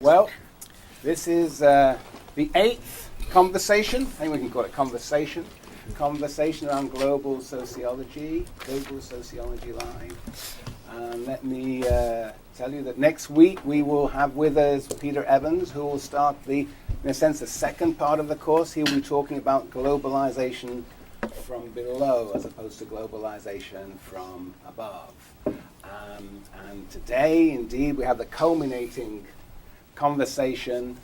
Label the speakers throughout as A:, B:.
A: Well, this is the eighth conversation. I think we can call it conversation. Conversation on global sociology live. And let me tell you that next week we will have with us Peter Evans, who will start in a sense, the second part of the course. He'll be talking about globalization from below as opposed to globalization from above. And today, indeed, we have the culminating conversation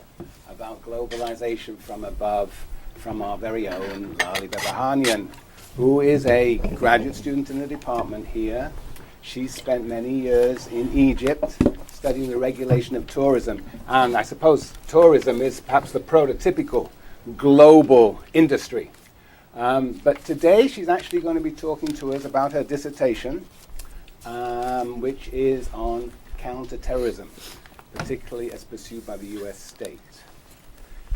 A: about globalization from above from our very own Laleh Behbehanian, who is a graduate student in the department here. She spent many years in Egypt studying the regulation of tourism. And I suppose tourism is perhaps the prototypical global industry. But today she's actually going to be talking to us about her dissertation, which is on counterterrorism, particularly as pursued by the US state.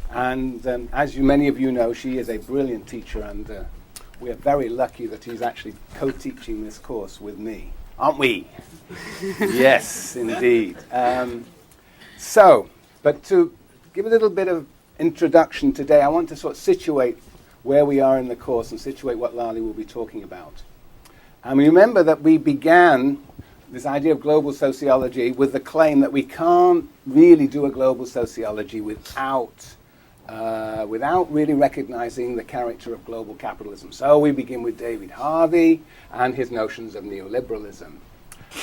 A: And as many of you know, she is a brilliant teacher, and we are very lucky that she's actually co-teaching this course with me. Aren't we? Yes, indeed. But to give a little bit of introduction today, I want to sort of situate where we are in the course and situate what Laleh will be talking about. And remember that we began this idea of global sociology with the claim that we can't really do a global sociology without really recognizing the character of global capitalism. So we begin with David Harvey and his notions of neoliberalism.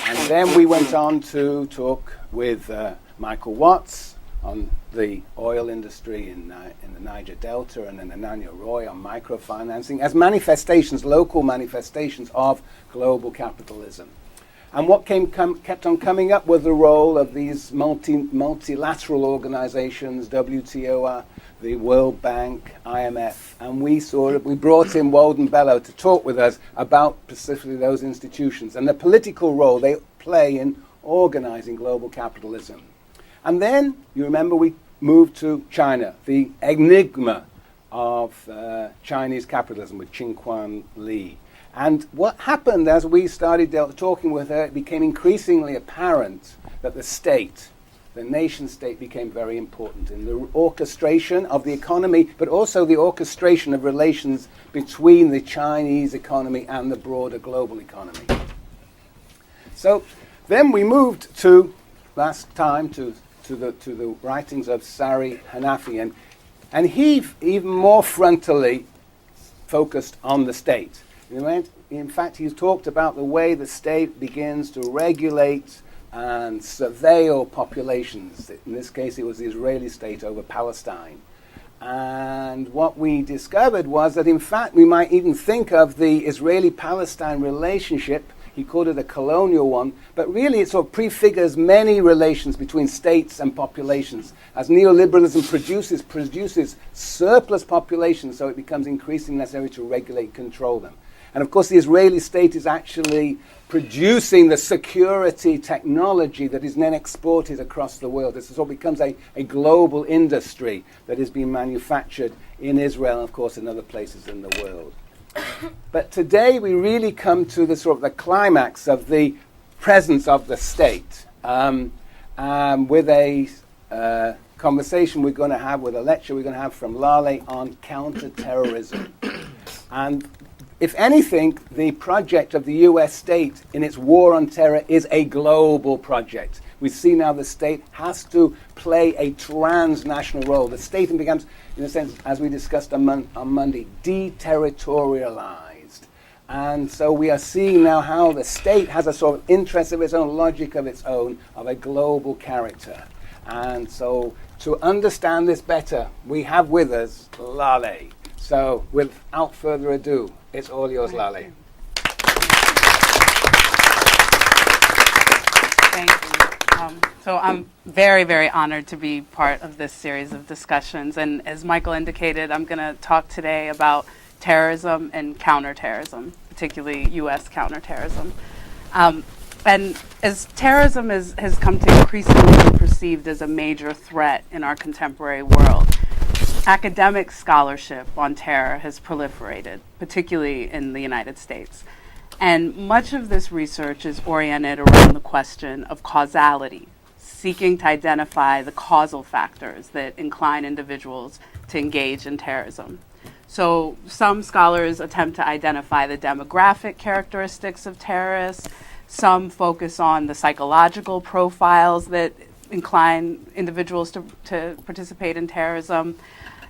A: And then we went on to talk with Michael Watts on the oil industry in the Niger Delta, and then Ananya Roy on microfinancing as manifestations, local manifestations of global capitalism. And what kept on coming up was the role of these multilateral organizations, WTO, the World Bank, IMF, and we brought in Walden Bellow to talk with us about specifically those institutions and the political role they play in organizing global capitalism. And then, you remember, we moved to China, the enigma of Chinese capitalism with Qin Li. And what happened as we started talking with her, it became increasingly apparent that the state, the nation state, became very important in the orchestration of the economy, but also the orchestration of relations between the Chinese economy and the broader global economy. So then we moved to, last time, to the writings of Sari Hanafi, and he even more frontally focused on the state. In fact, he's talked about the way the state begins to regulate and surveil populations. In this case, it was the Israeli state over Palestine. And what we discovered was that, in fact, we might even think of the Israeli-Palestine relationship, he called it a colonial one, but really it sort of prefigures many relations between states and populations. As neoliberalism produces surplus populations, so it becomes increasingly necessary to regulate and control them. And of course, the Israeli state is actually producing the security technology that is then exported across the world. This is what becomes a global industry that is being manufactured in Israel and, of course, in other places in the world. But today we really come to the sort of the climax of the presence of the state with a conversation we're going to have, with a lecture we're going to have from Laleh on counterterrorism. And if anything, the project of the US state in its war on terror is a global project. We see now the state has to play a transnational role. The state becomes, in a sense, as we discussed on Monday, deterritorialized. And so we are seeing now how the state has a sort of interest of its own, logic of its own, of a global character. And so to understand this better, we have with us Laleh. So without further ado, it's all yours, Laleh.
B: Thank you. So I'm very, very honored to be part of this series of discussions. And as Michael indicated, I'm going to talk today about terrorism and counterterrorism, particularly U.S. counterterrorism. And as terrorism has come to increasingly be perceived as a major threat in our contemporary world, academic scholarship on terror has proliferated, particularly in the United States. And much of this research is oriented around the question of causality, seeking to identify the causal factors that incline individuals to engage in terrorism. So some scholars attempt to identify the demographic characteristics of terrorists. Some focus on the psychological profiles that incline individuals to participate in terrorism,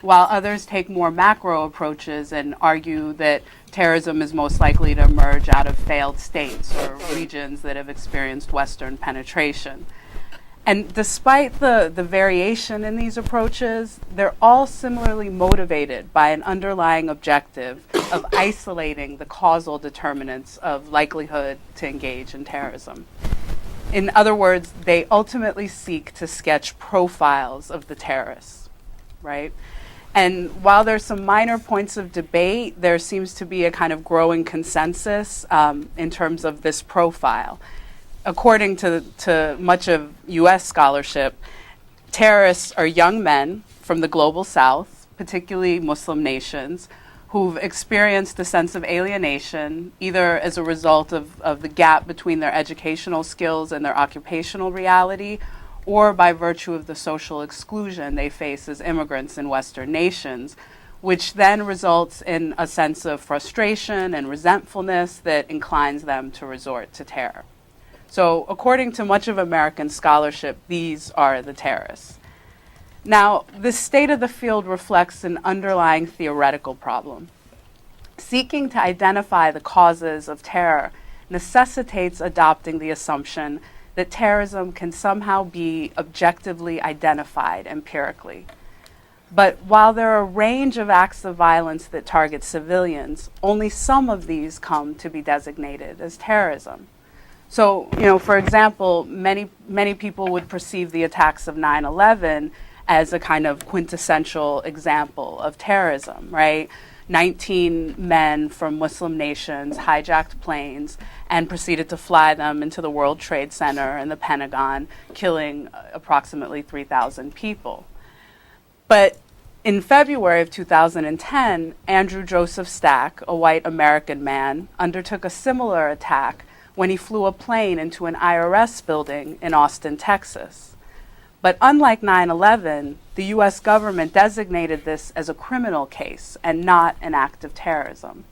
B: while others take more macro approaches and argue that terrorism is most likely to emerge out of failed states or regions that have experienced Western penetration. And despite the variation in these approaches, they're all similarly motivated by an underlying objective of isolating the causal determinants of likelihood to engage in terrorism. In other words, they ultimately seek to sketch profiles of the terrorists, right? And while there's some minor points of debate, there seems to be a kind of growing consensus in terms of this profile. According to much of US scholarship, terrorists are young men from the global south, particularly Muslim nations, who've experienced a sense of alienation, either as a result of the gap between their educational skills and their occupational reality, or by virtue of the social exclusion they face as immigrants in Western nations, which then results in a sense of frustration and resentfulness that inclines them to resort to terror. So according to much of American scholarship, these are the terrorists. Now, this state of the field reflects an underlying theoretical problem. Seeking to identify the causes of terror necessitates adopting the assumption that terrorism can somehow be objectively identified empirically. But while there are a range of acts of violence that target civilians, only some of these come to be designated as terrorism. So, for example, many people would perceive the attacks of 9/11 as a kind of quintessential example of terrorism, right? 19 men from Muslim nations hijacked planes and proceeded to fly them into the World Trade Center and the Pentagon, killing approximately 3,000 people. But in February of 2010, Andrew Joseph Stack, a white American man, undertook a similar attack when he flew a plane into an IRS building in Austin, Texas. But unlike 9/11, the US government designated this as a criminal case and not an act of terrorism.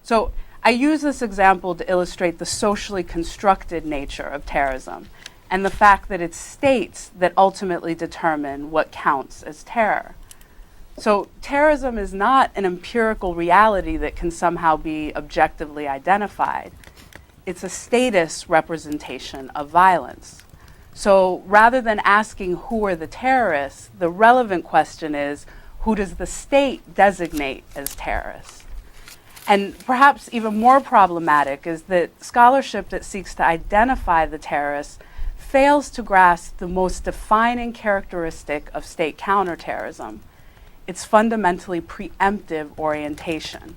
B: So I use this example to illustrate the socially constructed nature of terrorism and the fact that it's states that ultimately determine what counts as terror. So terrorism is not an empirical reality that can somehow be objectively identified. It's a status representation of violence. So rather than asking who are the terrorists, the relevant question is, who does the state designate as terrorists? And perhaps even more problematic is that scholarship that seeks to identify the terrorists fails to grasp the most defining characteristic of state counterterrorism. It's fundamentally preemptive orientation.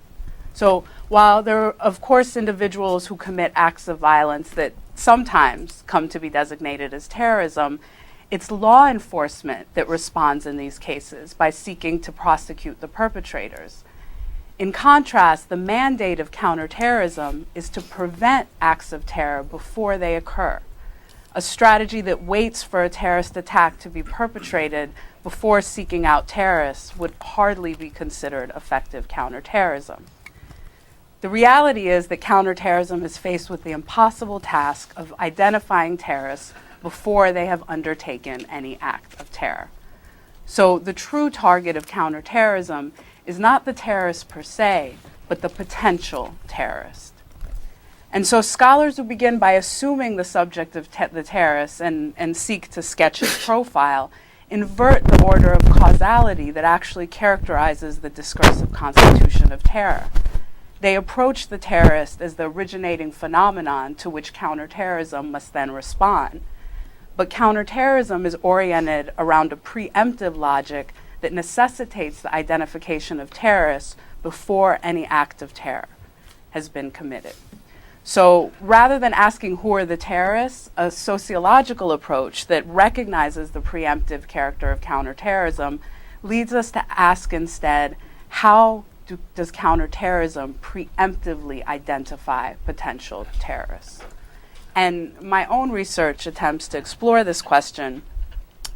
B: So while there are, of course, individuals who commit acts of violence that sometimes come to be designated as terrorism, it's law enforcement that responds in these cases by seeking to prosecute the perpetrators. In contrast, the mandate of counterterrorism is to prevent acts of terror before they occur, a strategy that waits for a terrorist attack to be perpetrated before seeking out terrorists would hardly be considered effective counterterrorism. The reality is that counterterrorism is faced with the impossible task of identifying terrorists before they have undertaken any act of terror. So the true target of counterterrorism is not the terrorist per se, but the potential terrorist. And so scholars who begin by assuming the subject of the terrorist and seek to sketch his profile invert the order of causality that actually characterizes the discursive constitution of terror. They approach the terrorist as the originating phenomenon to which counterterrorism must then respond. But counterterrorism is oriented around a preemptive logic that necessitates the identification of terrorists before any act of terror has been committed. So rather than asking who are the terrorists, a sociological approach that recognizes the preemptive character of counterterrorism leads us to ask instead, how does counterterrorism preemptively identify potential terrorists? And my own research attempts to explore this question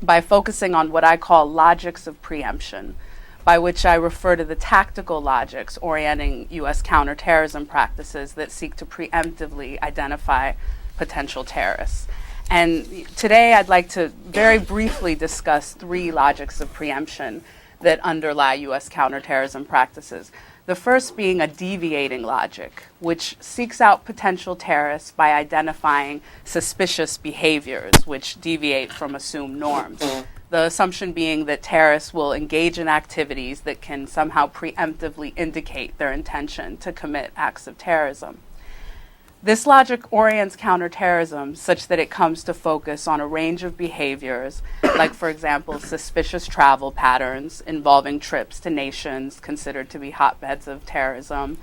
B: by focusing on what I call logics of preemption, by which I refer to the tactical logics orienting U.S. counterterrorism practices that seek to preemptively identify potential terrorists. And today I'd like to very briefly discuss three logics of preemption that underlie U.S. counterterrorism practices. The first being a deviating logic, which seeks out potential terrorists by identifying suspicious behaviors which deviate from assumed norms. The assumption being that terrorists will engage in activities that can somehow preemptively indicate their intention to commit acts of terrorism. This logic orients counterterrorism such that it comes to focus on a range of behaviors, like, for example, suspicious travel patterns involving trips to nations considered to be hotbeds of terrorism,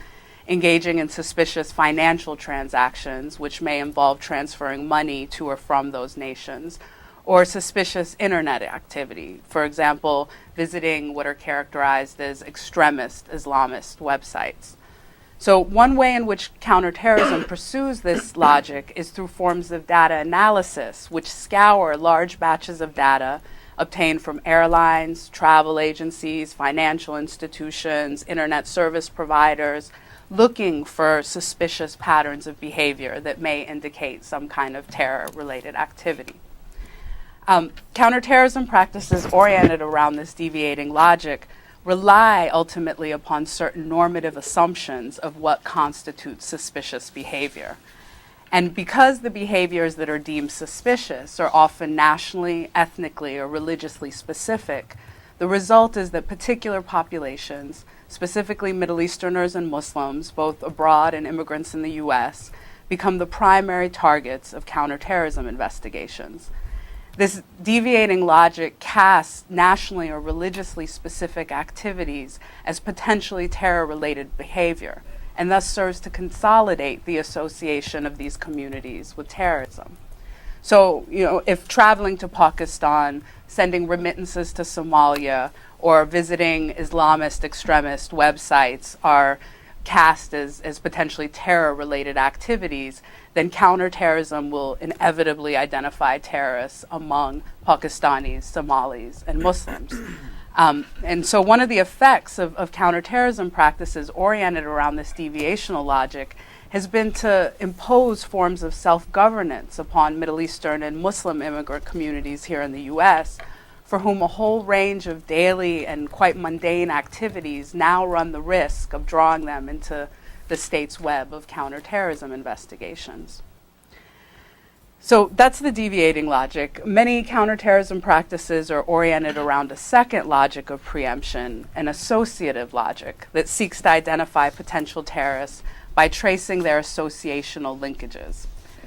B: engaging in suspicious financial transactions, which may involve transferring money to or from those nations, or suspicious internet activity, for example, visiting what are characterized as extremist Islamist websites. So one way in which counterterrorism pursues this logic is through forms of data analysis, which scour large batches of data obtained from airlines, travel agencies, financial institutions, internet service providers, looking for suspicious patterns of behavior that may indicate some kind of terror-related activity. Counterterrorism practices oriented around this deviating logic rely ultimately upon certain normative assumptions of what constitutes suspicious behavior. And because the behaviors that are deemed suspicious are often nationally, ethnically, or religiously specific, the result is that particular populations, specifically Middle Easterners and Muslims, both abroad and immigrants in the US, become the primary targets of counterterrorism investigations. This deviating logic casts nationally or religiously specific activities as potentially terror-related behavior, and thus serves to consolidate the association of these communities with terrorism. So, if traveling to Pakistan, sending remittances to Somalia, or visiting Islamist extremist websites are cast as potentially terror-related activities, then counterterrorism will inevitably identify terrorists among Pakistanis, Somalis, and Muslims. And so one of the effects of counterterrorism practices oriented around this deviational logic has been to impose forms of self-governance upon Middle Eastern and Muslim immigrant communities here in the US, for whom a whole range of daily and quite mundane activities now run the risk of drawing them into the state's web of counterterrorism investigations. So that's the deviating logic. Many counterterrorism practices are oriented around a second logic of preemption, an associative logic that seeks to identify potential terrorists by tracing their associational linkages.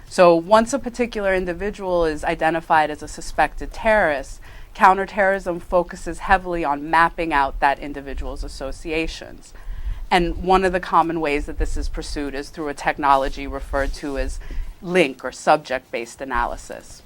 B: So once a particular individual is identified as a suspected terrorist, counterterrorism focuses heavily on mapping out that individual's associations. And one of the common ways that this is pursued is through a technology referred to as link or subject-based analysis.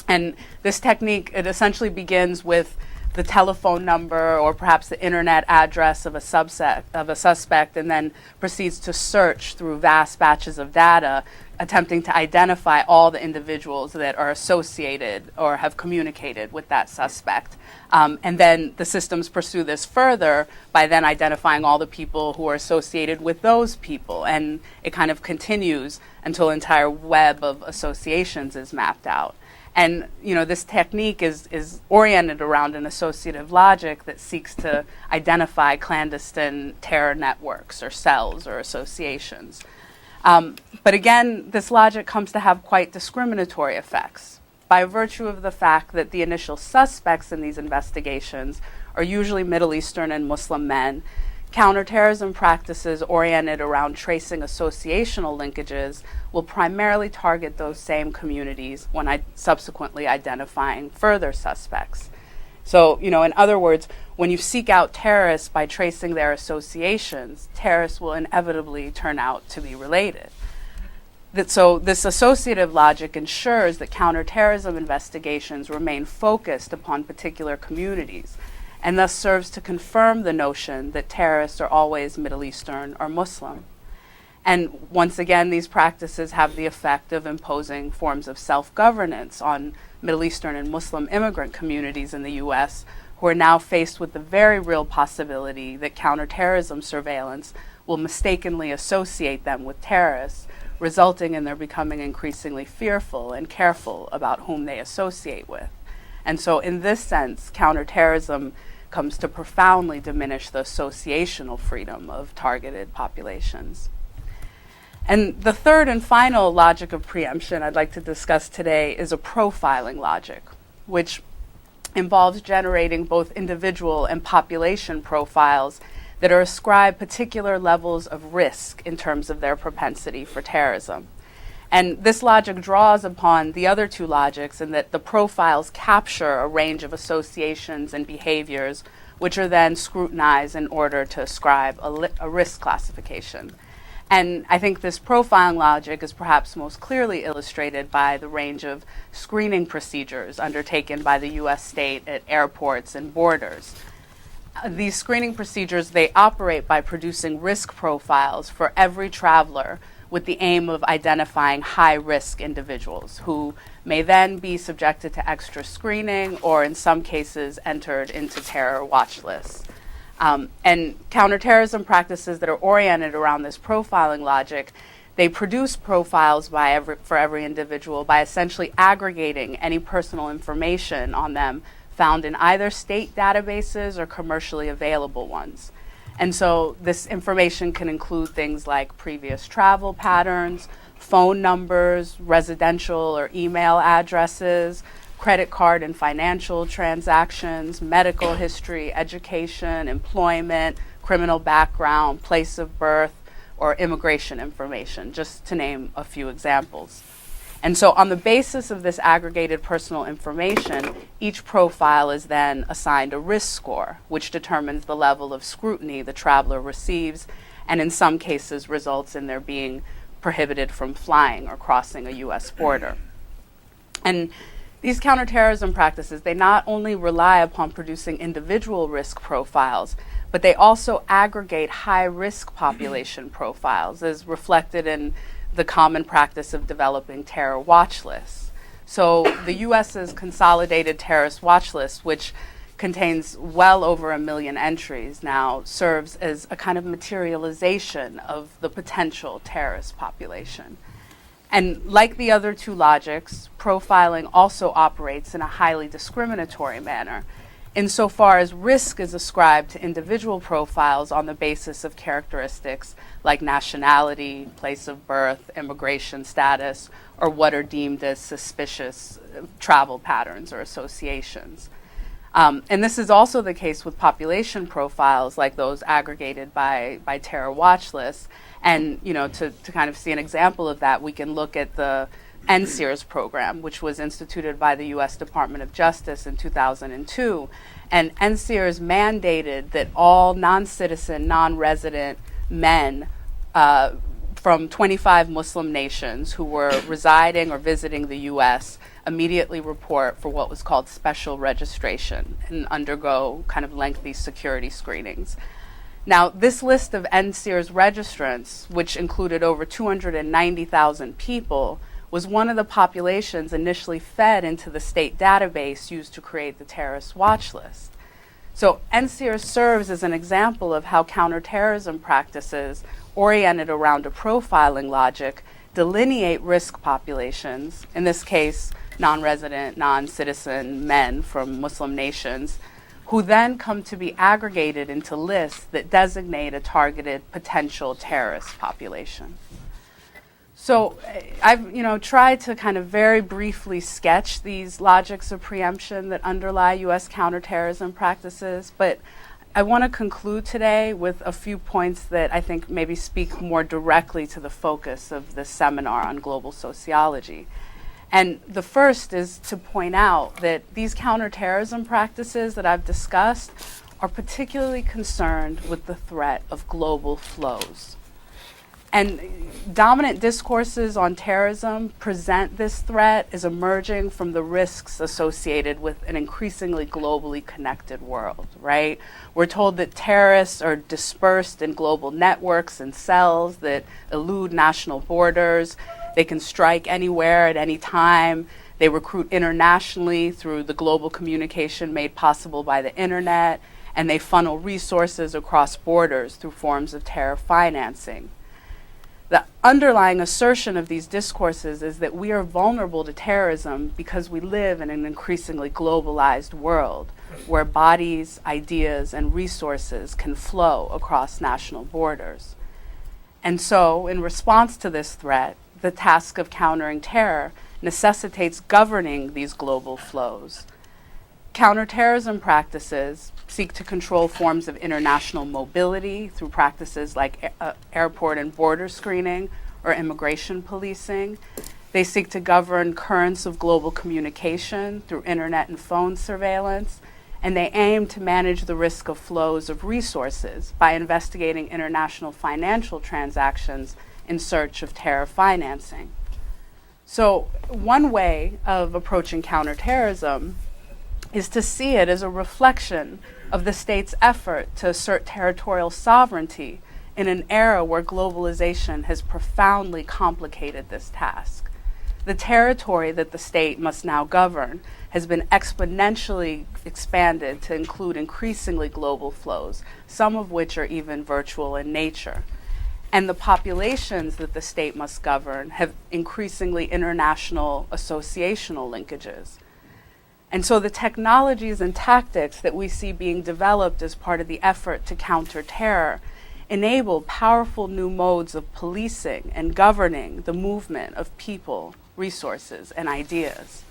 B: And this technique, it essentially begins with the telephone number or perhaps the internet address of a suspect, and then proceeds to search through vast batches of data, attempting to identify all the individuals that are associated or have communicated with that suspect. And then the systems pursue this further by then identifying all the people who are associated with those people. And it kind of continues until an entire web of associations is mapped out. And this technique is oriented around an associative logic that seeks to identify clandestine terror networks or cells or associations. But again, this logic comes to have quite discriminatory effects by virtue of the fact that the initial suspects in these investigations are usually Middle Eastern and Muslim men. Counterterrorism practices oriented around tracing associational linkages will primarily target those same communities when subsequently identifying further suspects. So, in other words, when you seek out terrorists by tracing their associations, terrorists will inevitably turn out to be related. So this associative logic ensures that counterterrorism investigations remain focused upon particular communities, and thus serves to confirm the notion that terrorists are always Middle Eastern or Muslim. And once again, these practices have the effect of imposing forms of self-governance on Middle Eastern and Muslim immigrant communities in the U.S., who are now faced with the very real possibility that counterterrorism surveillance will mistakenly associate them with terrorists, resulting in their becoming increasingly fearful and careful about whom they associate with. And so in this sense, counterterrorism comes to profoundly diminish the associational freedom of targeted populations. And the third and final logic of preemption I'd like to discuss today is a profiling logic, which involves generating both individual and population profiles that are ascribed particular levels of risk in terms of their propensity for terrorism. And this logic draws upon the other two logics in that the profiles capture a range of associations and behaviors which are then scrutinized in order to ascribe a risk classification. And I think this profiling logic is perhaps most clearly illustrated by the range of screening procedures undertaken by the U.S. state at airports and borders. These screening procedures, they operate by producing risk profiles for every traveler with the aim of identifying high-risk individuals who may then be subjected to extra screening or in some cases entered into terror watch lists. And counterterrorism practices that are oriented around this profiling logic, they produce profiles for every individual by essentially aggregating any personal information on them found in either state databases or commercially available ones. And so this information can include things like previous travel patterns, phone numbers, residential or email addresses, credit card and financial transactions, medical history, education, employment, criminal background, place of birth, or immigration information, just to name a few examples. And so on the basis of this aggregated personal information, each profile is then assigned a risk score, which determines the level of scrutiny the traveler receives, and in some cases results in their being prohibited from flying or crossing a U.S. border. And these counterterrorism practices, they not only rely upon producing individual risk profiles, but they also aggregate high-risk population profiles, as reflected in the common practice of developing terror watch lists. So the U.S.'s consolidated terrorist watch list, which contains well over 1 million entries now, serves as a kind of materialization of the potential terrorist population. And like the other two logics, profiling also operates in a highly discriminatory manner, insofar as risk is ascribed to individual profiles on the basis of characteristics like nationality, place of birth, immigration status, or what are deemed as suspicious travel patterns or associations. And this is also the case with population profiles like those aggregated by terror watch lists. And to kind of see an example of that, we can look at the NSEERS program, which was instituted by the U.S. Department of Justice in 2002. And NSEERS mandated that all non-citizen, non-resident men from 25 Muslim nations who were residing or visiting the U.S. immediately report for what was called special registration and undergo kind of lengthy security screenings. Now, this list of NSEERS registrants, which included over 290,000 people, was one of the populations initially fed into the state database used to create the terrorist watch list. So NSEERS serves as an example of how counterterrorism practices oriented around a profiling logic delineate risk populations, in this case, non-resident, non-citizen men from Muslim nations, who then come to be aggregated into lists that designate a targeted potential terrorist population. So I've tried to kind of very briefly sketch these logics of preemption that underlie U.S. counterterrorism practices, but I want to conclude today with a few points that I think maybe speak more directly to the focus of this seminar on global sociology. And the first is to point out that these counterterrorism practices that I've discussed are particularly concerned with the threat of global flows. And dominant discourses on terrorism present this threat as emerging from the risks associated with an increasingly globally connected world, right? We're told that terrorists are dispersed in global networks and cells that elude national borders. They can strike anywhere at any time. They recruit internationally through the global communication made possible by the internet, and they funnel resources across borders through forms of terror financing. The underlying assertion of these discourses is that we are vulnerable to terrorism because we live in an increasingly globalized world where bodies, ideas, and resources can flow across national borders. And so, in response to this threat, the task of countering terror necessitates governing these global flows. Counterterrorism practices seek to control forms of international mobility through practices like airport and border screening or immigration policing. They seek to govern currents of global communication through internet and phone surveillance, and they aim to manage the risk of flows of resources by investigating international financial transactions in search of terror financing. So one way of approaching counterterrorism is to see it as a reflection of the state's effort to assert territorial sovereignty in an era where globalization has profoundly complicated this task. The territory that the state must now govern has been exponentially expanded to include increasingly global flows, some of which are even virtual in nature. And the populations that the state must govern have increasingly international associational linkages. And so the technologies and tactics that we see being developed as part of the effort to counter terror enable powerful new modes of policing and governing the movement of people, resources, and ideas.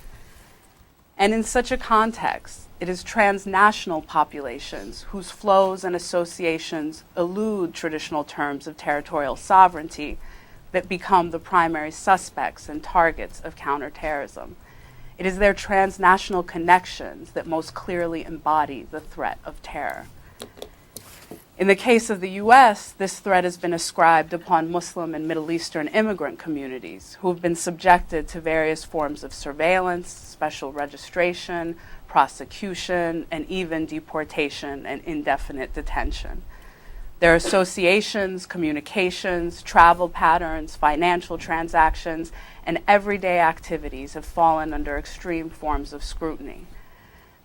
B: And in such a context, it is transnational populations whose flows and associations elude traditional terms of territorial sovereignty that become the primary suspects and targets of counterterrorism. It is their transnational connections that most clearly embody the threat of terror. In the case of the US, this threat has been ascribed upon Muslim and Middle Eastern immigrant communities who have been subjected to various forms of surveillance, special registration, prosecution, and even deportation and indefinite detention. Their associations, communications, travel patterns, financial transactions, and everyday activities have fallen under extreme forms of scrutiny.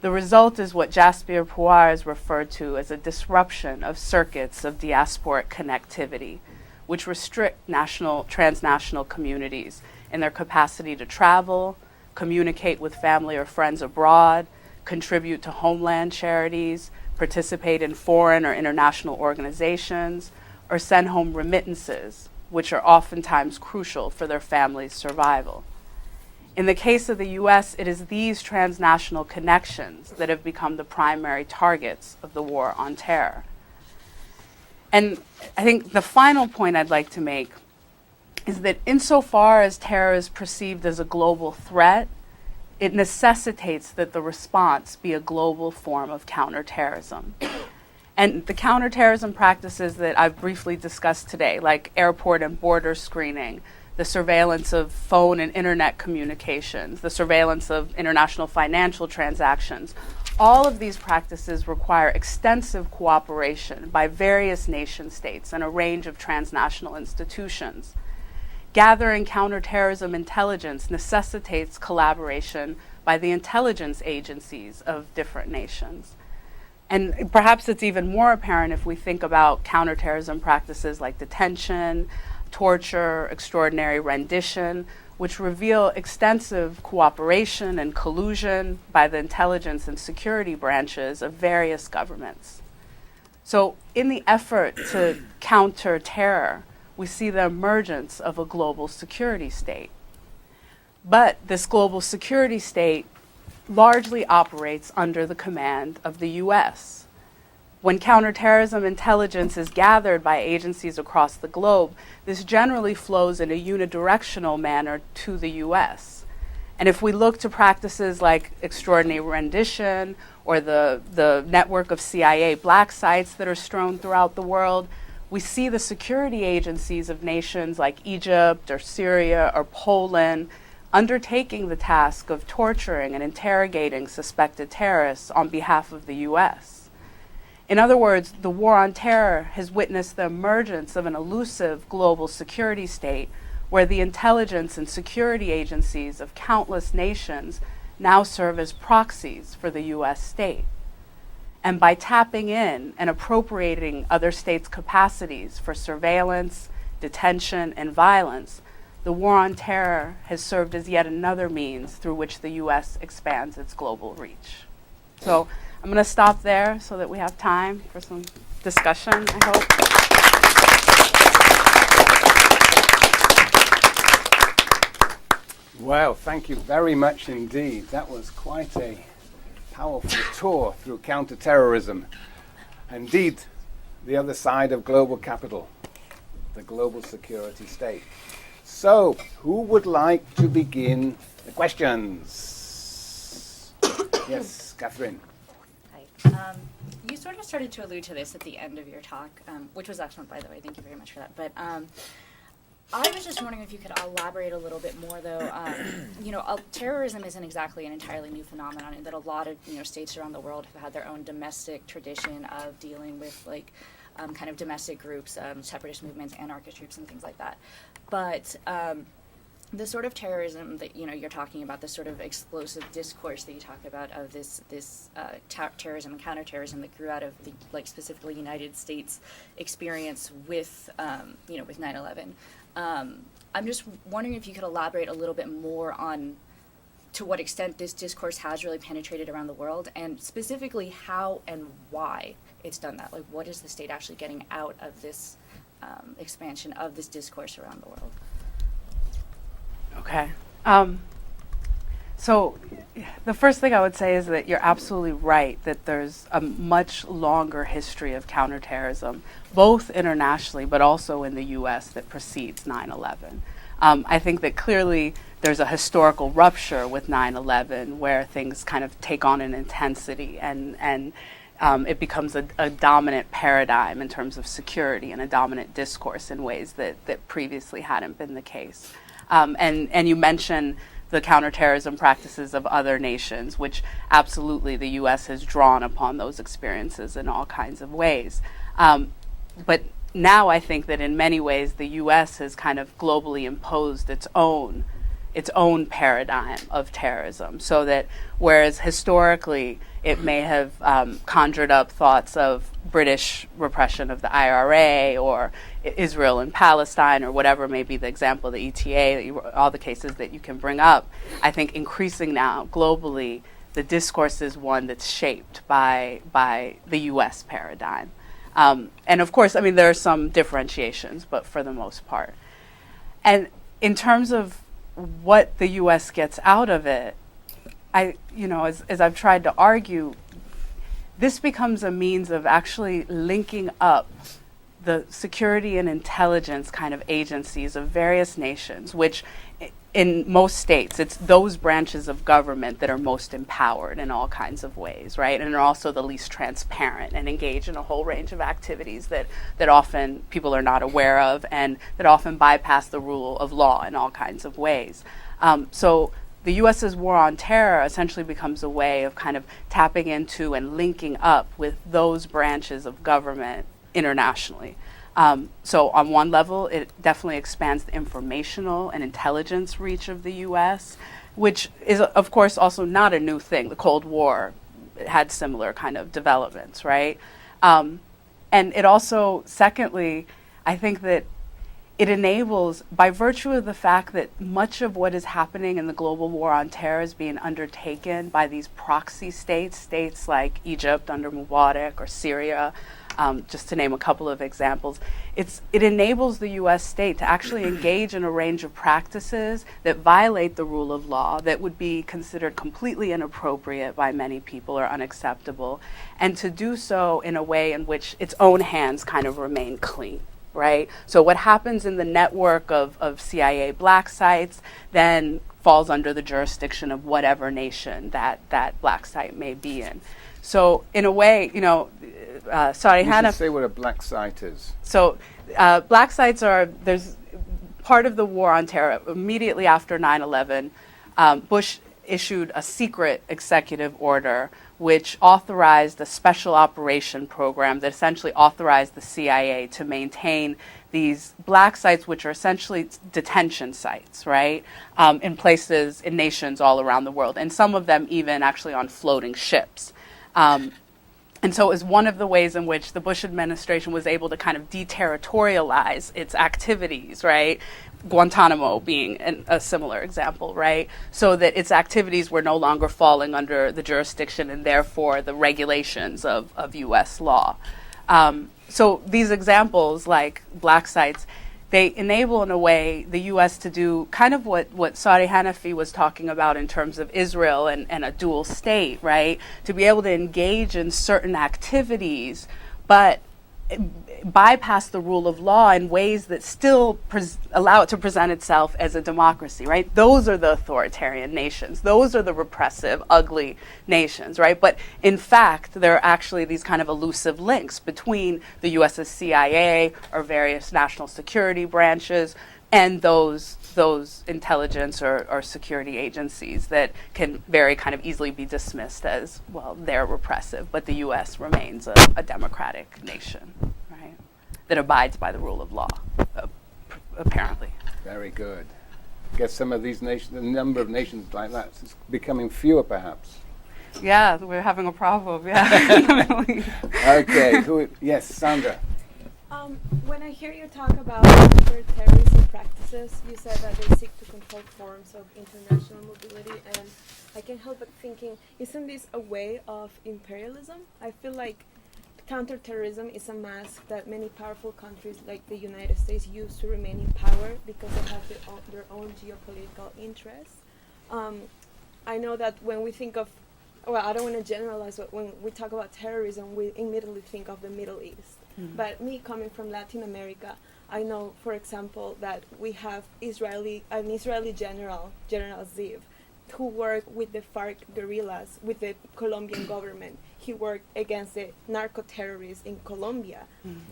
B: The result is what Jasper Puar has referred to as a disruption of circuits of diasporic connectivity, which restrict transnational communities in their capacity to travel, communicate with family or friends abroad, contribute to homeland charities, participate in foreign or international organizations, or send home remittances, which are oftentimes crucial for their family's survival. In the case of the US, it is these transnational connections that have become the primary targets of the war on terror. And I think the final point I'd like to make is that insofar as terror is perceived as a global threat, it necessitates that the response be a global form of counterterrorism. And the counterterrorism practices that I've briefly discussed today, like airport and border screening, the surveillance of phone and internet communications, the surveillance of international financial transactions, all of these practices require extensive cooperation by various nation states and a range of transnational institutions. Gathering counterterrorism intelligence necessitates collaboration by the intelligence agencies of different nations. And perhaps it's even more apparent if we think about counterterrorism practices like detention, torture, extraordinary rendition, which reveal extensive cooperation and collusion by the intelligence and security branches of various governments. So in the effort to counter terror, we see the emergence of a global security state. But this global security state largely operates under the command of the US. When counterterrorism intelligence is gathered by agencies across the globe, this generally flows in a unidirectional manner to the US. And if we look to practices like extraordinary rendition or the network of CIA black sites that are strewn throughout the world, we see the security agencies of nations like Egypt or Syria or Poland undertaking the task of torturing and interrogating suspected terrorists on behalf of the US. In other words, the war on terror has witnessed the emergence of an elusive global security state where the intelligence and security agencies of countless nations now serve as proxies for the US state. And by tapping in and appropriating other states' capacities for surveillance, detention, and violence, the war on terror has served as yet another means through which the US expands its global reach. So I'm going to stop there so that we have time for some discussion, I hope.
A: Well, thank you very much indeed. That was quite a powerful tour through counterterrorism. Indeed, the other side of global capital, the global security state. So, who would like to begin the questions? Yes, Catherine.
C: Hi. You sort of started to allude to this at the end of your talk, which was excellent, by the way. Thank you very much for that. But I was just wondering if you could elaborate a little bit more, though. Terrorism isn't exactly an entirely new phenomenon, in that a lot of states around the world have had their own domestic tradition of dealing with kind of domestic groups, separatist movements, anarchist groups, and things like that. But the sort of terrorism that you're talking about, the sort of explosive discourse that you talk about of this terrorism and counterterrorism that grew out of the specifically United States experience with with 9/11. I'm just wondering if you could elaborate a little bit more on to what extent this discourse has really penetrated around the world, and specifically how and why it's done that. Like, what is the state actually getting out of this expansion of this discourse around the world?
B: Okay. So the first thing I would say is that you're absolutely right that there's a much longer history of counterterrorism, both internationally but also in the US, that precedes 9/11. I think that clearly there's a historical rupture with 9/11 where things kind of take on an intensity and it becomes a dominant paradigm in terms of security and a dominant discourse in ways that previously hadn't been the case. And you mentioned the counterterrorism practices of other nations, which absolutely the U.S. has drawn upon those experiences in all kinds of ways. But now I think that in many ways the U.S. has kind of globally imposed its own paradigm of terrorism, so that whereas historically it may have conjured up thoughts of British repression of the IRA or Israel and Palestine or whatever may be the example, the ETA, all the cases that you can bring up, I think increasing now globally the discourse is one that's shaped by the U.S. paradigm. And of course, I mean, there are some differentiations, but for the most part. And in terms of what the U.S. gets out of it, as I've tried to argue, this becomes a means of actually linking up the security and intelligence kind of agencies of various nations, which in most states, it's those branches of government that are most empowered in all kinds of ways, right? And are also the least transparent and engage in a whole range of activities that often people are not aware of and that often bypass the rule of law in all kinds of ways. So the U.S.'s war on terror essentially becomes a way of kind of tapping into and linking up with those branches of government internationally. So on one level, it definitely expands the informational and intelligence reach of the U.S., which is, of course, also not a new thing. The Cold War had similar kind of developments, right? And it also, secondly, I think that it enables, by virtue of the fact that much of what is happening in the global war on terror is being undertaken by these proxy states like Egypt under Mubarak or Syria, just to name a couple of examples, it enables the U.S. state to actually engage in a range of practices that violate the rule of law, that would be considered completely inappropriate by many people or unacceptable, and to do so in a way in which its own hands kind of remain clean. Right? So what happens in the network of CIA black sites then falls under the jurisdiction of whatever nation that black site may be in. So in a way, Sorry,
A: You
B: Hannah.
A: should say what a black site is.
B: So, black sites are, there's part of the war on terror. Immediately after 9/11, Bush issued a secret executive order which authorized a special operation program that essentially authorized the CIA to maintain these black sites, which are essentially detention sites, right, in places, in nations all around the world, and some of them even actually on floating ships. And so it was one of the ways in which the Bush administration was able to kind of deterritorialize its activities, right? Guantanamo being a similar example, right? So that its activities were no longer falling under the jurisdiction and therefore the regulations of U.S. law. So these examples, like black sites, they enable, in a way, the U.S. to do kind of what Saudi Hanafi was talking about in terms of Israel and a dual state, right? To be able to engage in certain activities, but bypass the rule of law in ways that still allow it to present itself as a democracy, right? Those are the authoritarian nations. Those are the repressive, ugly nations, right? But in fact, there are actually these kind of elusive links between the US's CIA or various national security branches and those intelligence or security agencies that can very kind of easily be dismissed as, well, they're repressive, but the U.S. remains a democratic nation, right, that abides by the rule of law, apparently.
A: Very good. I guess some of these nations, the number of nations like that is becoming fewer, perhaps.
B: Yeah, we're having a problem, yeah.
A: Okay, yes, Sandra.
D: When I hear you talk about counter-terrorism practices, you said that they seek to control forms of international mobility, and I can't help but thinking, isn't this a way of imperialism? I feel like counter-terrorism is a mask that many powerful countries like the United States use to remain in power because they have their own geopolitical interests. I know that when we think of, well, I don't want to generalize, but when we talk about terrorism, we immediately think of the Middle East. But me coming from Latin America, I know, for example, that we have an Israeli general, General Ziv, who worked with the FARC guerrillas, with the Colombian government. He worked against the narco-terrorists in Colombia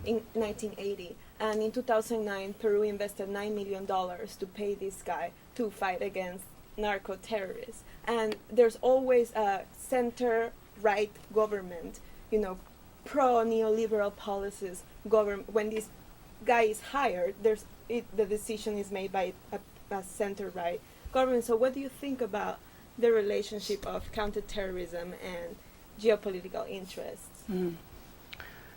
D: in 1980. And in 2009, Peru invested $9 million to pay this guy to fight against narco-terrorists. And there's always a center-right government, pro-neoliberal policies govern. When this guy is hired, the decision is made by a center-right government. So what do you think about the relationship of counterterrorism and geopolitical interests?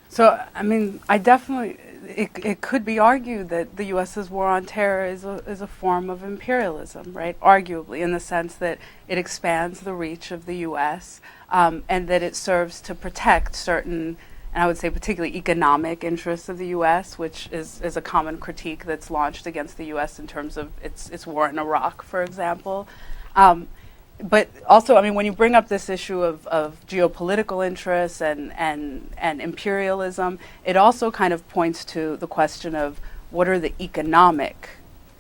B: So, I mean, I definitely, it could be argued that the U.S.'s war on terror is a form of imperialism, right? Arguably, in the sense that it expands the reach of the U.S. And that it serves to protect certain, and I would say particularly economic interests of the U.S., which is a common critique that's launched against the U.S. in terms of its war in Iraq, for example. But also, I mean, when you bring up this issue of geopolitical interests and imperialism, it also kind of points to the question of what are the economic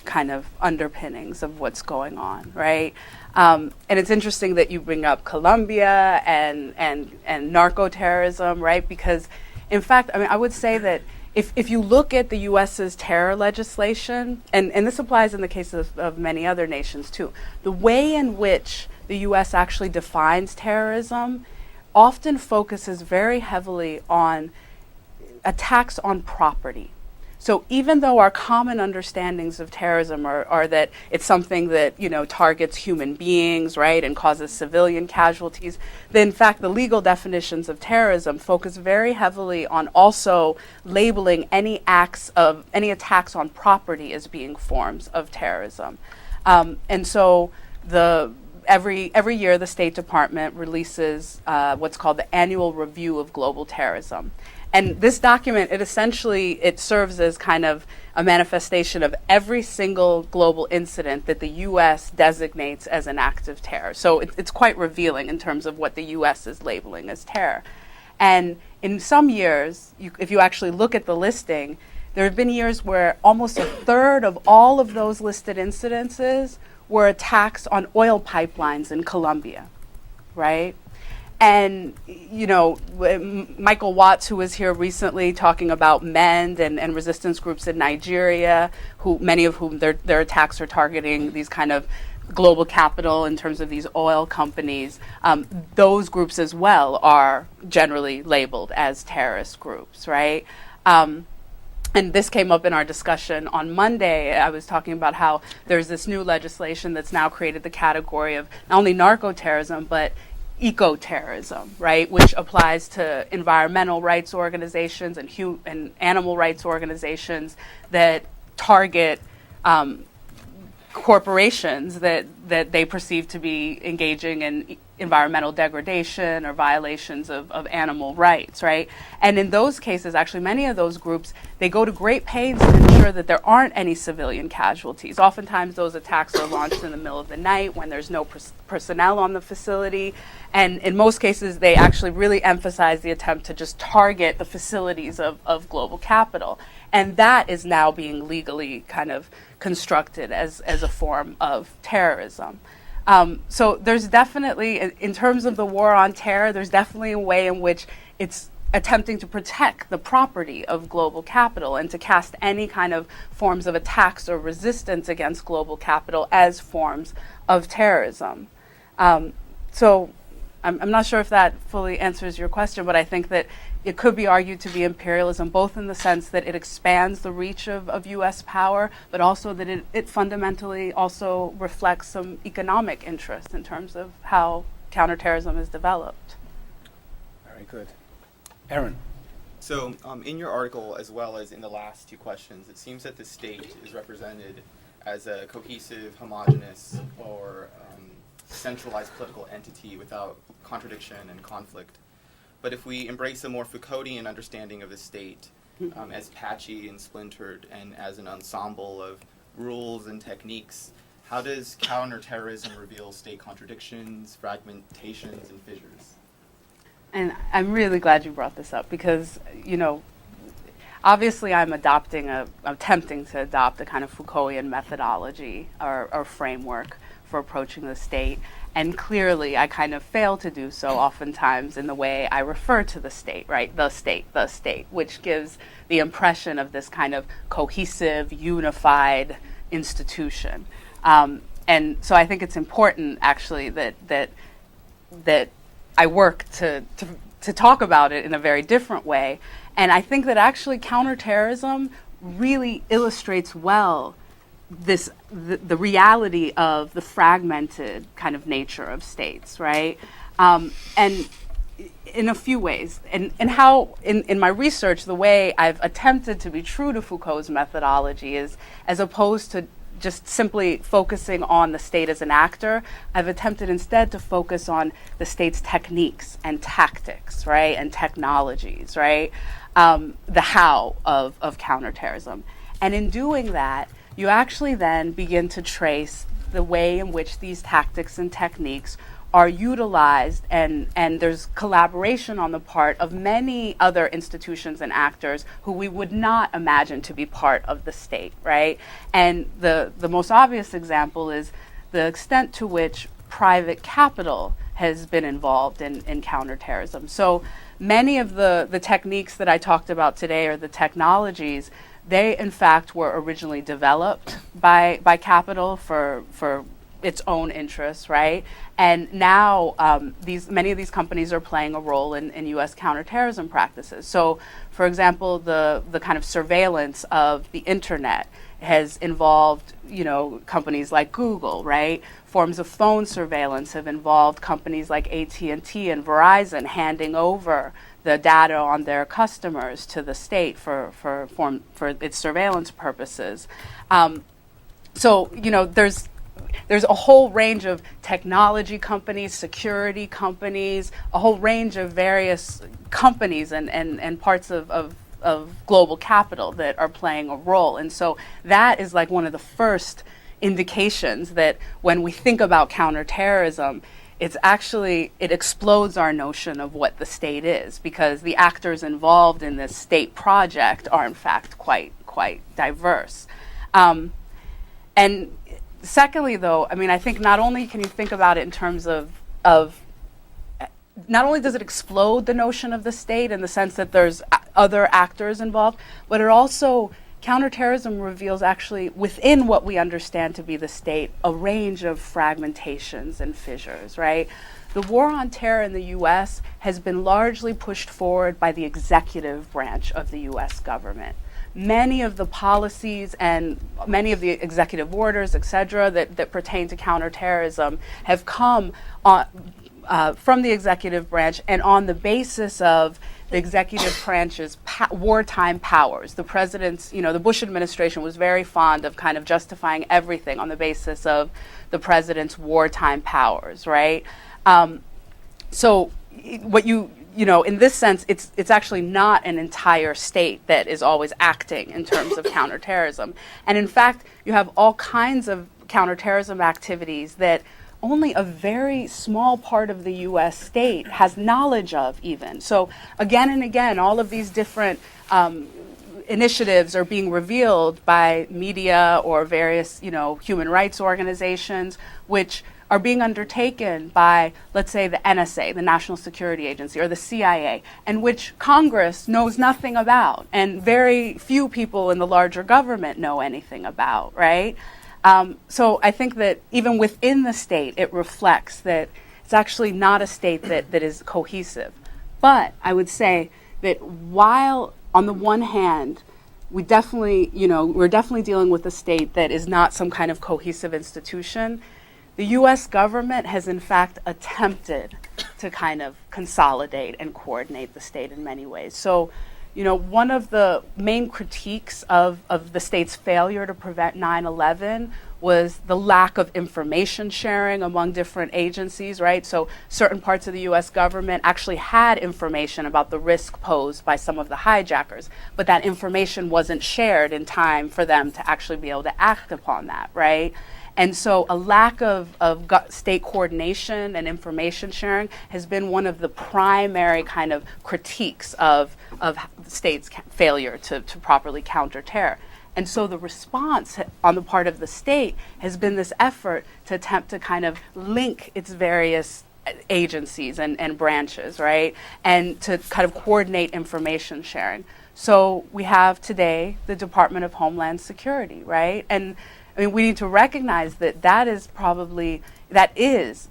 B: kind of underpinnings of what's going on, right? And it's interesting that you bring up Colombia and narco-terrorism, right? Because, in fact, I mean, I would say that if you look at the U.S.'s terror legislation, and this applies in the case of many other nations too, the way in which the U.S. actually defines terrorism often focuses very heavily on attacks on property. So even though our common understandings of terrorism are that it's something that, targets human beings, right, and causes civilian casualties, then in fact the legal definitions of terrorism focus very heavily on also labeling any attacks on property as being forms of terrorism. And so every year the State Department releases what's called the Annual Review of Global Terrorism. And this document, it serves as kind of a manifestation of every single global incident that the U.S. designates as an act of terror. So it's quite revealing in terms of what the U.S. is labeling as terror. And in some years, if you actually look at the listing, there have been years where almost a third of all of those listed incidences were attacks on oil pipelines in Colombia, right? And, Michael Watts, who was here recently talking about MEND and resistance groups in Nigeria, many of whom their attacks are targeting these kind of global capital in terms of these oil companies, those groups as well are generally labeled as terrorist groups, right? And this came up in our discussion on Monday. I was talking about how there's this new legislation that's now created the category of not only narco-terrorism, but eco-terrorism, right, which applies to environmental rights organizations and animal rights organizations that target corporations that they perceive to be engaging in environmental degradation or violations of animal rights, right? And in those cases, actually, many of those groups, they go to great pains to ensure that there aren't any civilian casualties. Oftentimes, those attacks are launched in the middle of the night when there's no personnel on the facility. And in most cases, they actually really emphasize the attempt to just target the facilities of global capital. And that is now being legally kind of constructed as a form of terrorism. So there's definitely, in terms of the war on terror, there's definitely a way in which it's attempting to protect the property of global capital and to cast any kind of forms of attacks or resistance against global capital as forms of terrorism. So I'm not sure if that fully answers your question, but I think that it could be argued to be imperialism, both in the sense that it expands the reach of U.S. power, but also that it fundamentally also reflects some economic interest in terms of how counterterrorism is developed.
A: Very good. Aaron.
E: So in your article, as well as in the last two questions, it seems that the state is represented as a cohesive, homogeneous, or centralized political entity without contradiction and conflict. But if we embrace a more Foucauldian understanding of the state as patchy and splintered and as an ensemble of rules and techniques, how does counterterrorism reveal state contradictions, fragmentations, and fissures?
B: And I'm really glad you brought this up because, obviously I'm attempting to adopt a kind of Foucauldian methodology or framework for approaching the state. And clearly, I kind of fail to do so oftentimes in the way I refer to the state, right? The state, which gives the impression of this kind of cohesive, unified institution. And so I think it's important, actually, that I work to talk about it in a very different way. And I think that actually counterterrorism really illustrates well the reality of the fragmented kind of nature of states, right? And in a few ways, and how in my research, the way I've attempted to be true to Foucault's methodology is, as opposed to just simply focusing on the state as an actor, I've attempted instead to focus on the state's techniques and tactics, right, and technologies, right, the how of counterterrorism. And in doing that, you actually then begin to trace the way in which these tactics and techniques are utilized, and there's collaboration on the part of many other institutions and actors who we would not imagine to be part of the state, right? And the most obvious example is the extent to which private capital has been involved in counterterrorism. So many of the techniques that I talked about today, or the technologies, they in fact were originally developed by capital for its own interests, right? And now many of these companies are playing a role in U.S. counterterrorism practices. So, for example, the kind of surveillance of the internet has involved, companies like Google, right? Forms of phone surveillance have involved companies like AT&T and Verizon handing over the data on their customers to the state for its surveillance purposes. So, there's a whole range of technology companies, security companies, a whole range of various companies and parts of global capital that are playing a role. And so that is like one of the first indications that when we think about counterterrorism, it explodes our notion of what the state is, because the actors involved in this state project are in fact quite diverse. And secondly, though, I think not only can you think about it in terms of not only does it explode the notion of the state in the sense that there's other actors involved, but it also, counterterrorism reveals actually within what we understand to be the state, a range of fragmentations and fissures, right? The war on terror in the US has been largely pushed forward by the executive branch of the US government. Many of the policies and many of the executive orders, et cetera, that pertain to counterterrorism have come from the executive branch and on the basis of the executive branch's wartime powers. The president's, the Bush administration was very fond of kind of justifying everything on the basis of the president's wartime powers, right? So what in this sense, it's actually not an entire state that is always acting in terms of counterterrorism. And in fact, you have all kinds of counterterrorism activities that only a very small part of the U.S. state has knowledge of even. So again and again, all of these different initiatives are being revealed by media or various, human rights organizations, which are being undertaken by, let's say, the NSA, the National Security Agency, or the CIA, and which Congress knows nothing about, and very few people in the larger government know anything about, right? So I think that even within the state, it reflects that it's actually not a state that is cohesive. But I would say that while, on the one hand, we're definitely dealing with a state that is not some kind of cohesive institution, the U.S. government has in fact attempted to kind of consolidate and coordinate the state in many ways. So, one of the main critiques of the state's failure to prevent 9/11 was the lack of information sharing among different agencies, right? So certain parts of the U.S. government actually had information about the risk posed by some of the hijackers, but that information wasn't shared in time for them to actually be able to act upon that, right? And so a lack of state coordination and information sharing has been one of the primary kind of critiques of the state's failure to properly counter terror. And so the response on the part of the state has been this effort to attempt to kind of link its various agencies and branches, right? And to kind of coordinate information sharing. So we have today the Department of Homeland Security, right? And I mean, we need to recognize that is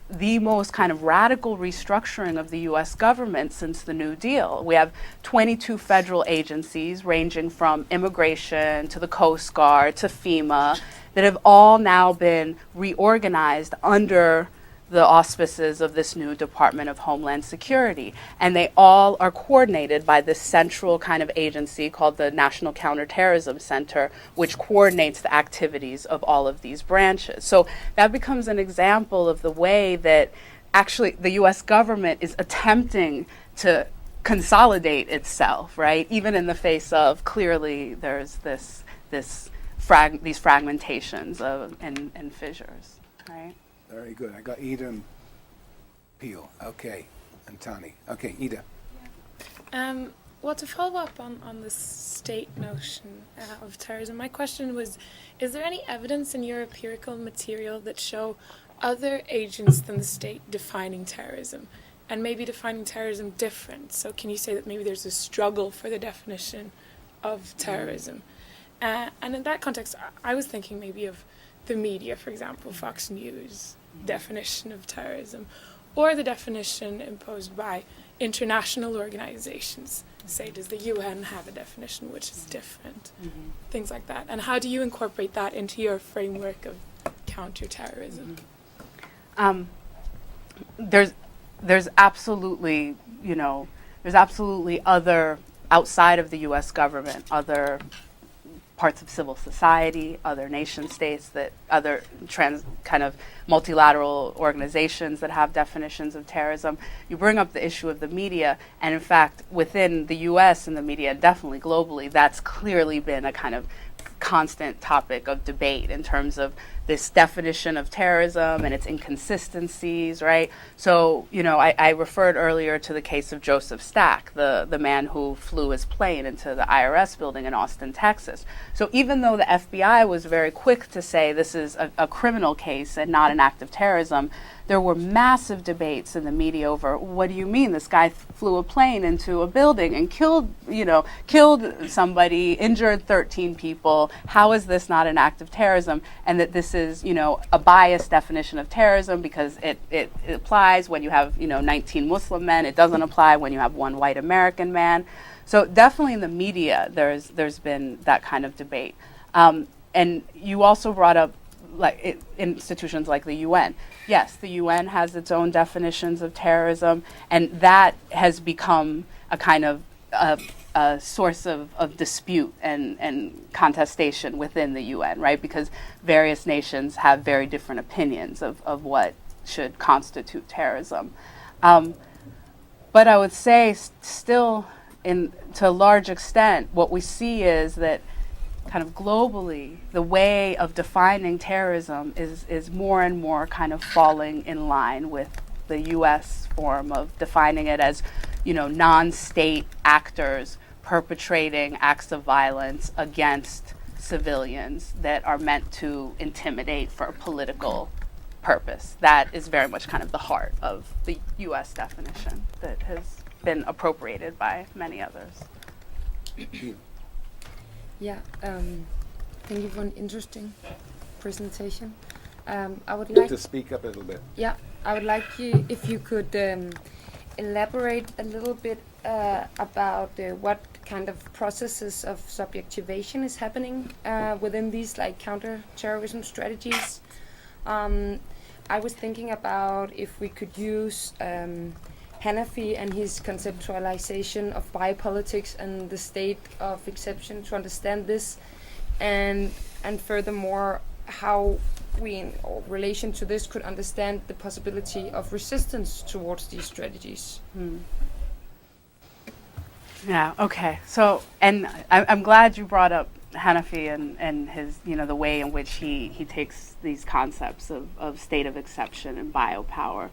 B: the most kind of radical restructuring of the U.S. government since the New Deal. We have 22 federal agencies ranging from immigration to the Coast Guard to FEMA that have all now been reorganized under the auspices of this new Department of Homeland Security. And they all are coordinated by this central kind of agency called the National Counterterrorism Center, which coordinates the activities of all of these branches. So that becomes an example of the way that actually the US government is attempting to consolidate itself, right? Even in the face of clearly there's these fragmentations and fissures, right?
A: Very good. I got Ida and Peel. Okay. And Tani. Okay, Ida.
F: Well, to follow up on this state notion of terrorism, my question was, is there any evidence in your empirical material that show other agents than the state defining terrorism, and maybe defining terrorism different? So can you say that maybe there's a struggle for the definition of terrorism? And in that context, I was thinking maybe of the media, for example, Fox News definition of terrorism, or the definition imposed by international organizations. Say, does the UN have a definition which is different? Things like that. And how do you incorporate that into your framework of counterterrorism?
B: There's absolutely, other, outside of the US government, other parts of civil society, other nation states, other kind of multilateral organizations that have definitions of terrorism. You bring up the issue of the media, and in fact, within the US and the media, definitely globally, that's clearly been a kind of constant topic of debate in terms of this definition of terrorism and its inconsistencies, right? So, I referred earlier to the case of Joseph Stack, the man who flew his plane into the IRS building in Austin, Texas. So even though the FBI was very quick to say this is a criminal case and not an act of terrorism, there were massive debates in the media over, what do you mean this guy flew a plane into a building and killed somebody, injured 13 people? How is this not an act of terrorism? And that this is, a biased definition of terrorism because it applies when you have, 19 Muslim men. It doesn't apply when you have one white American man. So definitely in the media, there's been that kind of debate. And you also brought up institutions like the UN. Yes, the UN has its own definitions of terrorism, and that has become a kind of a source of dispute and contestation within the UN, right? Because various nations have very different opinions of what should constitute terrorism. But I would say still, to a large extent, what we see is that kind of globally, the way of defining terrorism is more and more kind of falling in line with the U.S. form of defining it as, non-state actors perpetrating acts of violence against civilians that are meant to intimidate for a political purpose. That is very much kind of the heart of the U.S. definition that has been appropriated by many others.
G: Yeah, thank you for an interesting presentation. I would like
A: to speak up a little bit.
G: Yeah, I would like you, if you could elaborate a little bit about what kind of processes of subjectivation is happening within these counter-terrorism strategies. I was thinking about if we could use Hanafi and his conceptualization of biopolitics and the state of exception to understand this, and furthermore how we, in relation to this, could understand the possibility of resistance towards these strategies.
B: Yeah, okay. So, and I'm glad you brought up Hanafi and his, the way in which he takes these concepts of state of exception and biopower,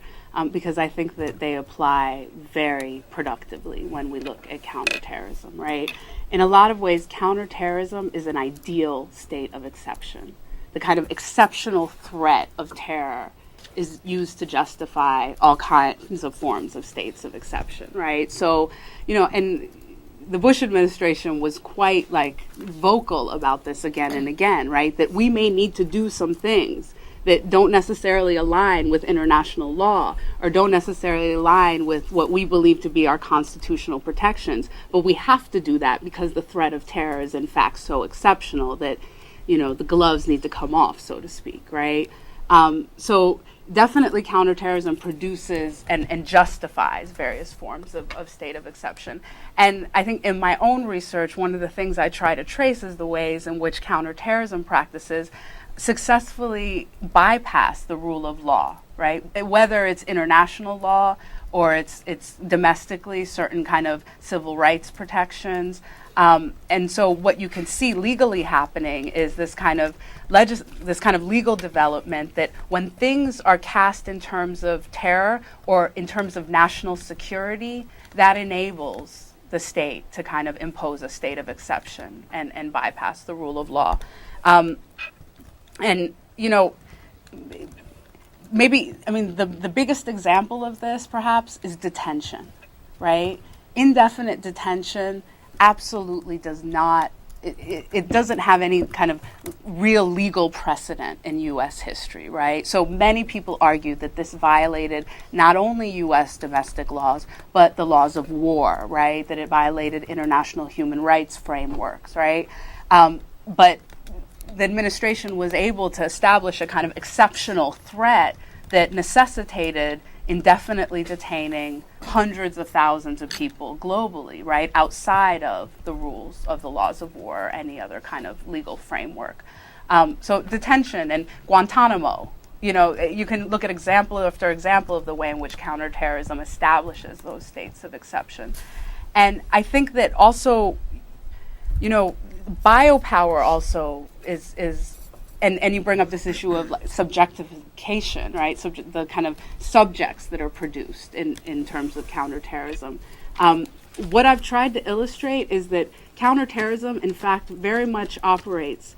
B: because I think that they apply very productively when we look at counterterrorism, right? In a lot of ways, counterterrorism is an ideal state of exception. The kind of exceptional threat of terror is used to justify all kinds of forms of states of exception, right? So, and the Bush administration was quite vocal about this again and again, right? That we may need to do some things that don't necessarily align with international law or don't necessarily align with what we believe to be our constitutional protections. But we have to do that because the threat of terror is in fact so exceptional that, the gloves need to come off, so to speak, right? So definitely counterterrorism produces and justifies various forms of state of exception. And I think in my own research, one of the things I try to trace is the ways in which counterterrorism practices successfully bypass the rule of law, right? Whether it's international law or it's domestically certain kind of civil rights protections. And so what you can see legally happening is this kind of legal development that when things are cast in terms of terror or in terms of national security, that enables the state to kind of impose a state of exception and bypass the rule of law. And, the biggest example of this perhaps is detention, right? Indefinite detention absolutely does not, it doesn't have any kind of real legal precedent in U.S. history, right? So many people argue that this violated not only U.S. domestic laws, but the laws of war, right? That it violated international human rights frameworks, right? But the administration was able to establish a kind of exceptional threat that necessitated indefinitely detaining hundreds of thousands of people globally, right, outside of the rules of the laws of war or any other kind of legal framework. So detention and Guantanamo, you can look at example after example of the way in which counterterrorism establishes those states of exception. And I think that also, biopower also is and you bring up this issue of like subjectification, right? The kind of subjects that are produced in terms of counterterrorism. What I've tried to illustrate is that counterterrorism, in fact, very much operates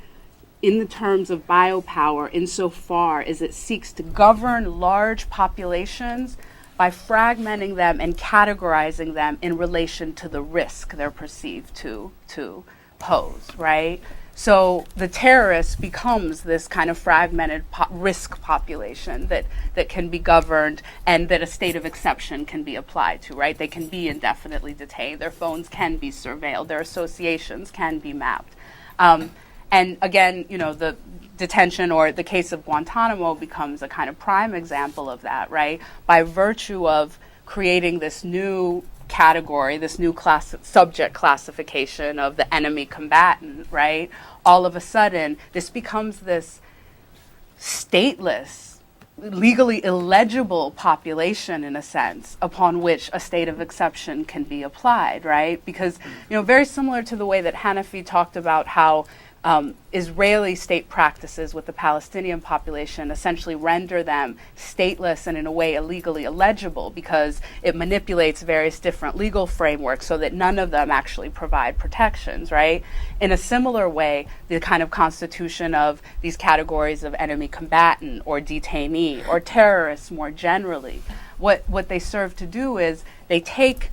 B: in the terms of biopower insofar as it seeks to govern large populations by fragmenting them and categorizing them in relation to the risk they're perceived to pose, right? So the terrorist becomes this kind of fragmented risk population that can be governed and that a state of exception can be applied to, right? They can be indefinitely detained. Their phones can be surveilled. Their associations can be mapped. And again, the detention or the case of Guantanamo becomes a kind of prime example of that, right? By virtue of creating this new category, this new subject classification of the enemy combatant, right? All of a sudden, this becomes this stateless, legally illegible population, in a sense, upon which a state of exception can be applied, right? Because, very similar to the way that Hanafi talked about how Israeli state practices with the Palestinian population essentially render them stateless and in a way illegally illegible because it manipulates various different legal frameworks so that none of them actually provide protections, right? In a similar way, the kind of constitution of these categories of enemy combatant or detainee or terrorists more generally, what they serve to do is they take,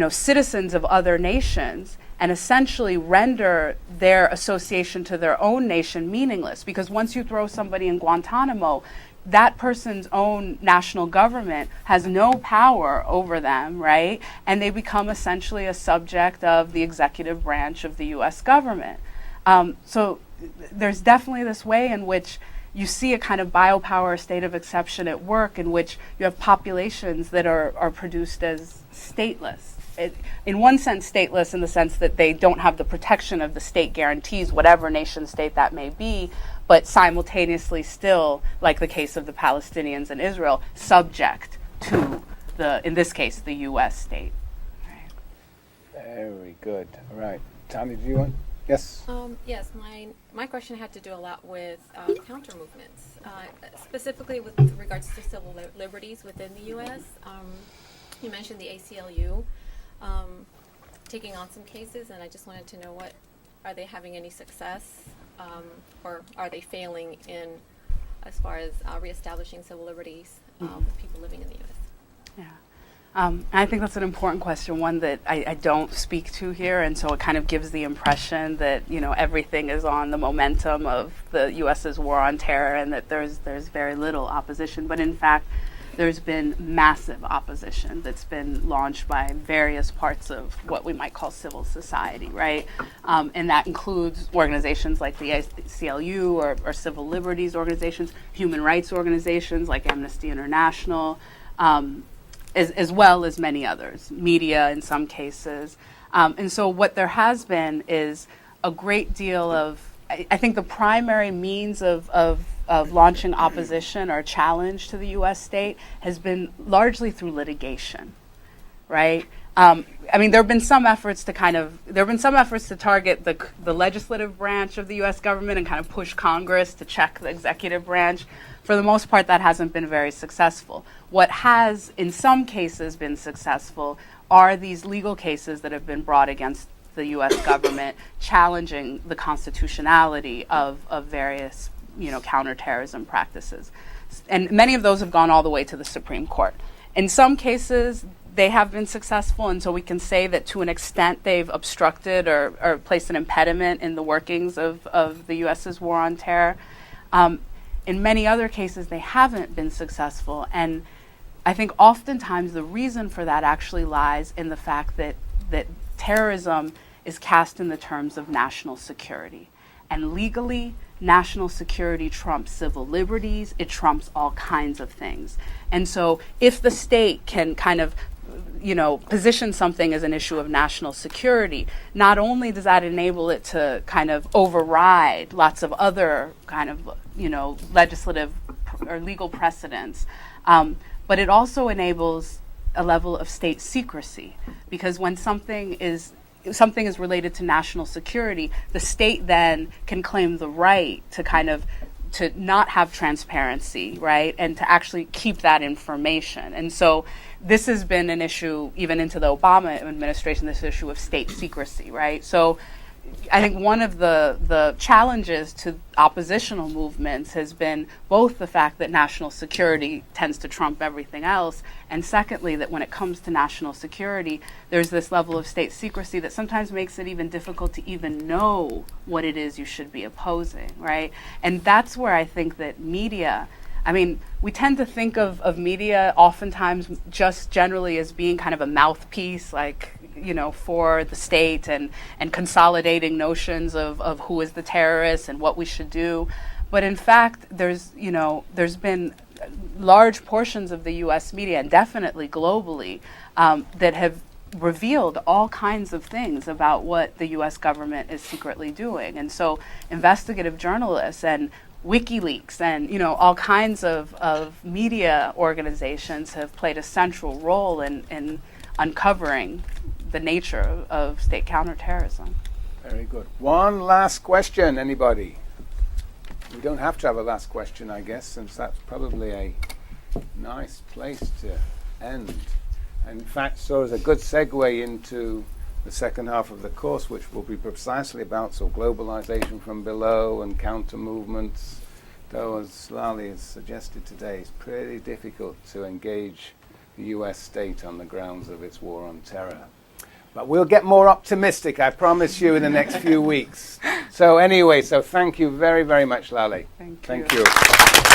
B: citizens of other nations and essentially render their association to their own nation meaningless. Because once you throw somebody in Guantanamo, that person's own national government has no power over them, right? And they become essentially a subject of the executive branch of the US government. So there's definitely this way in which you see a kind of biopower state of exception at work in which you have populations that are produced as stateless. In one sense, stateless in the sense that they don't have the protection of the state guarantees, whatever nation state that may be, but simultaneously still, like the case of the Palestinians and Israel, subject to in this case, the U.S. state. Right.
A: Very good. All right. Tommy, do you want? Yes?
H: Yes, my question had to do a lot with counter movements, specifically with regards to civil liberties within the U.S. You mentioned the ACLU. Taking on some cases, and I just wanted to know are they having any success, or are they failing in as far as reestablishing civil liberties with people living in the U.S.?
B: Yeah. I think that's an important question, one that I don't speak to here, and so it kind of gives the impression that everything is on the momentum of the U.S.'s war on terror, and that there's very little opposition. But in fact, there's been massive opposition that's been launched by various parts of what we might call civil society, right? And that includes organizations like the ACLU or civil liberties organizations, human rights organizations like Amnesty International, as well as many others, media in some cases. And so what there has been is a great deal of, I think the primary means of launching opposition or challenge to the U.S. state has been largely through litigation, right? There have been some efforts to target the legislative branch of the U.S. government and kind of push Congress to check the executive branch. For the most part, that hasn't been very successful. What has, in some cases, been successful are these legal cases that have been brought against the U.S. government challenging the constitutionality of various counterterrorism practices. And many of those have gone all the way to the Supreme Court. In some cases, they have been successful, and so we can say that to an extent they've obstructed or placed an impediment in the workings of the U.S.'s war on terror. In many other cases, they haven't been successful, and I think oftentimes the reason for that actually lies in the fact that terrorism is cast in the terms of national security. And legally, national security trumps civil liberties, it trumps all kinds of things. And so if the state can kind of position something as an issue of national security, not only does that enable it to kind of override lots of other kind of, legislative or legal precedents, but it also enables a level of state secrecy. Because when something is something is related to national security, the state then can claim the right to kind of to not have transparency, right, and to actually keep that information. And so this has been an issue even into the Obama administration, this issue of state secrecy, right? So I think one of the challenges to oppositional movements has been both the fact that national security tends to trump everything else, and secondly, that when it comes to national security, there's this level of state secrecy that sometimes makes it even difficult to even know what it is you should be opposing, right? And that's where I think that media, I mean, we tend to think of media oftentimes just generally as being kind of a mouthpiece, like, you know, for the state and consolidating notions of who is the terrorist and what we should do. But in fact, there's been large portions of the U.S. media, and definitely globally, that have revealed all kinds of things about what the U.S. government is secretly doing. And so investigative journalists and WikiLeaks and, you know, all kinds of media organizations have played a central role in uncovering the nature of state counterterrorism.
A: Very good. One last question, anybody? We don't have to have a last question, I guess, since that's probably a nice place to end. In fact, so is a good segue into the second half of the course, which will be precisely about globalization from below and counter movements. Though, as Laleh has suggested today, it's pretty difficult to engage the US state on the grounds of its war on terror. But we'll get more optimistic, I promise you, in the next few weeks. So anyway, thank you very, very much, Laleh.
B: Thank you.
A: Thank you.